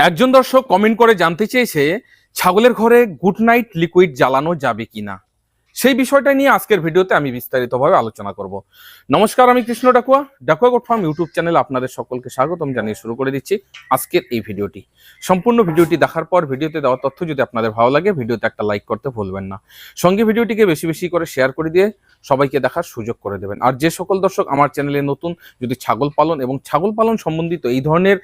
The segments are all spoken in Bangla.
একজন দর্শক কমেন্ট করে জানতে চেয়েছে ছাগলের ঘরে গুড নাইট লিকুইড জ্বালানো যাবে কিনা। সেই বিষয়টা নিয়ে আজকের ভিডিওতে আমি বিস্তারিতভাবে আলোচনা করব। নমস্কার, আমি Krishna Dakua, Dakua goat farm YouTube চ্যানেলে আপনাদের সকলকে স্বাগতম জানিয়ে শুরু করে দিচ্ছি আজকের এই ভিডিওটি। সম্পূর্ণ ভিডিওটি দেখার পর ভিডিওতে দেওয়া তথ্য যদি আপনাদের ভালো লাগে ভিডিওতে একটা লাইক করতে ভুলবেন না। সঙ্গে ভিডিওটিকে বেশি বেশি করে শেয়ার করে দিয়ে সবাইকে দেখার সুযোগ করে দেবেন। আর যে সকল দর্শক আমার চ্যানেলে নতুন, যদি ছাগল পালন এবং ছাগল পালন সম্বন্ধিত এই ধরনের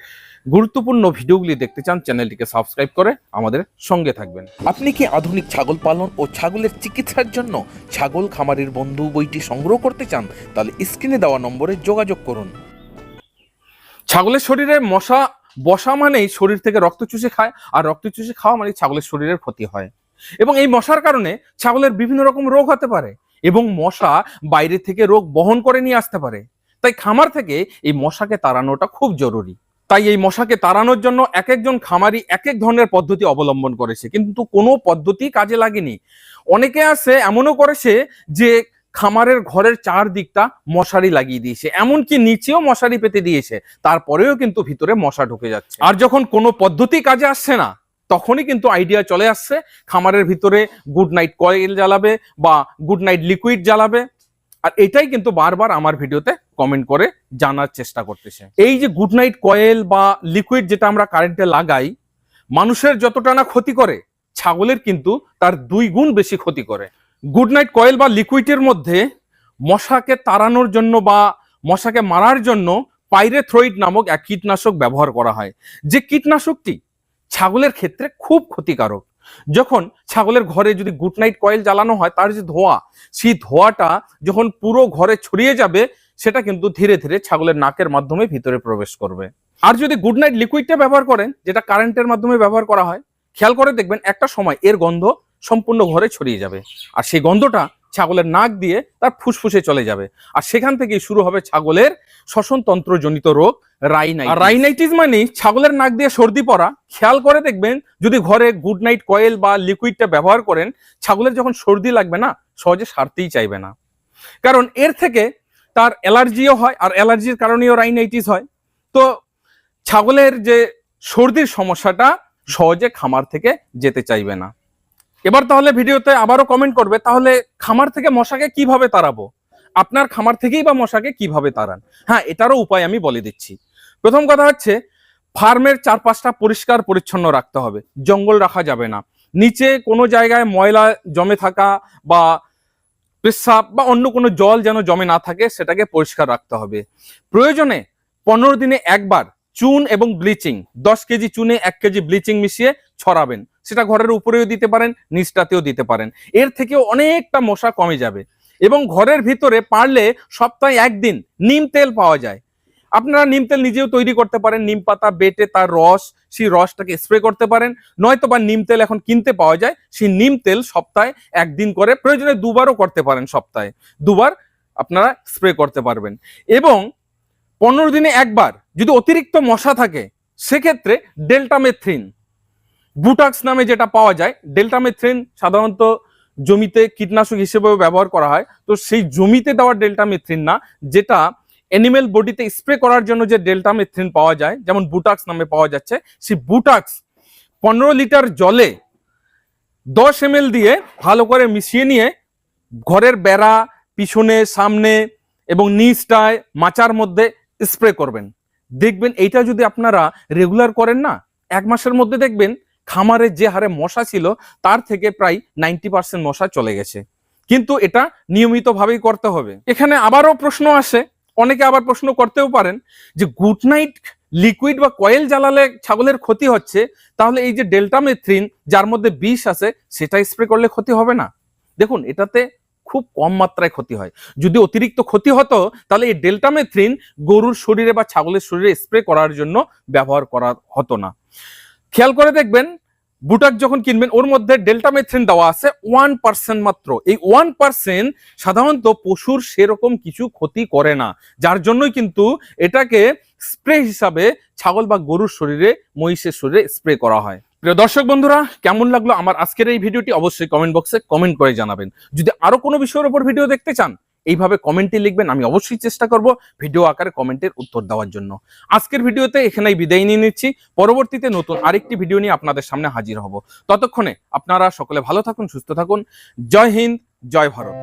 গুরুত্বপূর্ণ ভিডিওগুলি দেখতে চান, চ্যানেলটিকে সাবস্ক্রাইব করে আমাদের সঙ্গে থাকবেন। আপনি কি আধুনিক ছাগল পালন ও ছাগলের চিকিৎসার জন্য ছাগল খামারের বন্ধু বইটি সংগ্রহ করতে চান? তাহলে স্ক্রিনে দেওয়া নম্বরে যোগাযোগ করুন। ছাগলের শরীরে মশা বসা মানেই শরীর থেকে রক্ত চুষে খায়, আর রক্ত চুষে খাওয়া মানে ছাগলের শরীরের ক্ষতি হয়। এবং এই মশার কারণে ছাগলের বিভিন্ন রকম রোগ হতে পারে এবং মশা বাইরে থেকে রোগ বহন করে নিয়ে আসতে পারে। তাই খামার থেকে এই মশাকে তাড়ানোটা খুব জরুরি। তাই এই মশাকে তাড়ানোর জন্য এক একজন খামারি এক এক ধরনের পদ্ধতি অবলম্বন করেছে, কিন্তু কোনো পদ্ধতি কাজে লাগেনি। অনেকে আছে এমনও করেছে যে খামারের ঘরের চারদিকটা মশারি লাগিয়ে দিয়েছে, এমনকি নিচেও মশারি পেতে দিয়েছে, তারপরেও কিন্তু ভিতরে মশা ঢুকে যাচ্ছে। আর যখন কোনো পদ্ধতি কাজে আসছে না, তখনই কিন্তু আইডিয়া চলে আসছে খামারের ভিতরে গুড নাইট কয়েল জ্বালাবে বা গুড নাইট লিকুইড জ্বালাবে। আর এটাই কিন্তু বারবার আমার ভিডিওতে কমেন্ট করে জানার চেষ্টা করতেছে। এই যে গুড নাইট কয়েল বা লিকুইড যেটা আমরা কারেন্টে লাগাই, মানুষের যতটা না ক্ষতি করে, ছাগলের কিন্তু তার 2 গুণ বেশি ক্ষতি করে। গুড নাইট কয়েল বা লিকুইডের মধ্যে মশাকে তাড়ানোর জন্য বা মশাকে মারার জন্য পাইরেথ্রয়েড নামক এক কীটনাশক ব্যবহার করা হয়, যে কীটনাশকটি ছাগলের ক্ষেত্রে খুব ক্ষতিকারক। যখন ছাগলের ঘরে যদি গুড নাইট কয়েল জ্বালানো হয়, তার যে ধোঁয়া, সেই ধোঁয়াটা যখন পুরো ঘরে ছড়িয়ে যাবে, সেটা কিন্তু ধীরে ধীরে ছাগলের নাকের মাধ্যমে ভিতরে প্রবেশ করবে। আর যদি গুড নাইট লিকুইডটা ব্যবহার করেন, যেটা কারেন্টের মাধ্যমে ব্যবহার করা হয়, খেয়াল করে দেখবেন একটা সময় এর গন্ধ সম্পূর্ণ ঘরে ছড়িয়ে যাবে, আর সেই গন্ধটা ছাগলের নাক দিয়ে তার ফুসফুসে চলে যাবে, আর সেখান থেকেই শুরু হবে ছাগলের শ্বসনতন্ত্র জনিত রোগ রাইনাইটিস। রাইনাইটিস মানে ছাগলের নাক দিয়ে সর্দি পড়া। খেয়াল করে দেখবেন যদি ঘরে গুড নাইট কয়েল বা লিকুইডটা ব্যবহার করেন, ছাগলের যখন সর্দি লাগবে না, সহজে সারতেই চাইবে না, কারণ এর থেকে তার অ্যালার্জিও হয়, আর অ্যালার্জির কারণেও রাইনাইটিস হয়। তো ছাগলের যে সর্দির সমস্যাটা সহজে খামার থেকে যেতে চাইবে না। এবার তাহলে ভিডিওতে আবারও কমেন্ট করবে, তাহলে খামার থেকে মশাকে কিভাবে তাড়াবো? আপনার খামার থেকেই বা মশাকে কিভাবে তাড়ান? হ্যাঁ, এটারও উপায় আমি বলে দিচ্ছি। প্রথম কথা হচ্ছে, ফার্মের চারপাশটা পরিষ্কার পরিচ্ছন্ন রাখতে হবে, জঙ্গল রাখা যাবে না। নিচে কোনো জায়গায় ময়লা জমে থাকা বা পেশাব বা অন্য কোনো জল যেন জমে না থাকে, সেটাকে পরিষ্কার রাখতে হবে। প্রয়োজনে 15 দিনে একবার চুন এবং ব্লিচিং, 10 কেজি চুনে 1 কেজি ব্লিচিং মিশিয়ে ছড়াবেন। সেটা ঘরের উপরেও দিতে পারেন, নিচটাতেও দিতে পারেন। এর থেকেও অনেকটা মশা কমে যাবে। এবং ঘরের ভিতরে পারলে সপ্তাহে 1 দিন নিম তেল পাওয়া যায়, আপনারা নিম তেল নিজেও তৈরি করতে পারেন। নিম পাতা বেটে তার রস, সেই রসটাকে স্প্রে করতে পারেন, নয়তো বা নিম তেল এখন কিনতে পাওয়া যায়, সেই নিম তেল সপ্তাহে 1 দিন করে, প্রয়োজনে 2 বারও করতে পারেন, সপ্তাহে 2 বার আপনারা স্প্রে করতে পারবেন। এবং 15 দিনে একবার যদি অতিরিক্ত মশা থাকে, সেক্ষেত্রে ডেল্টামেথ্রিন, বুটাক্স নামে যেটা পাওয়া যায়, ডেল্টামেথ্রিন সাধারণত জমিতে কীটনাশক হিসেবেও ব্যবহার করা হয়। তো সেই জমিতে দেওয়া ডেল্টামেথ্রিন না, যেটা অ্যানিমেল বডিতে স্প্রে করার জন্য যে ডেল্টামেথ্রিন পাওয়া যায়, যেমন বুটাক্স নামে পাওয়া যাচ্ছে, সেই বুটাক্স 15 লিটার জলে 10 ml দিয়ে ভালো করে মিশিয়ে নিয়ে ঘরের বেড়া, পিছনে, সামনে এবং নিচটায়, মাচার মধ্যে স্প্রে করবেন। দেখবেন এইটা যদি আপনারা রেগুলার করেন না, 1 মাসের মধ্যে দেখবেন খামারে যে হারে মশা ছিল, তার থেকে প্রায় 90% মশা চলে গেছে। কিন্তু এটা নিয়মিতভাবেই করতে হবে। এখানে আবারও প্রশ্ন আসে, অনেকে আবার প্রশ্ন করতেও পারেন যে গুড নাইট লিকুইড বা কয়েল জ্বালালে ছাগলের ক্ষতি হচ্ছে, তাহলে এই যে ডেল্টামেথ্রিন যার মধ্যে বিষ আছে, সেটা স্প্রে করলে ক্ষতি হবে না? দেখুন, এটাতে খুব কম মাত্রায় ক্ষতি হয়। যদি অতিরিক্ত ক্ষতি হতো, তাহলে এই ডেল্টামেথ্রিন গরুর শরীরে বা ছাগলের শরীরে স্প্রে করার জন্য ব্যবহার করা হতো না। খেয়াল করে দেখবেন, বুটাক যখন কিনবেন, ওর মধ্যে ডেল্টামেথ্রিন দেওয়া আছে 1% মাত্র। এই 1% সাধারণত পশুর সেরকম কিছু ক্ষতি করে না, যার জন্যই কিন্তু এটাকে স্প্রে হিসাবে ছাগল বা গরুর শরীরে, মহিষের শরীরে স্প্রে করা হয়। প্রিয় দর্শক বন্ধুরা, কেমন লাগলো আমার আজকের এই ভিডিওটি অবশ্যই কমেন্ট বক্সে কমেন্ট করে জানাবেন। যদি আরো কোনো বিষয়ের উপর ভিডিও দেখতে চান, এইভাবে কমেন্টে লিখবেন, আমি অবশ্যই চেষ্টা করব ভিডিও আকারে কমেন্টের উত্তর দেওয়ার জন্য। আজকের ভিডিওতে এখানেই বিদায় নিয়ে নিচ্ছি, পরবর্তীতে নতুন আরেকটি ভিডিও নিয়ে আপনাদের সামনে হাজির হব। ততক্ষণে আপনারা সকলে ভালো থাকুন, সুস্থ থাকুন। জয় হিন্দ, জয় ভারত।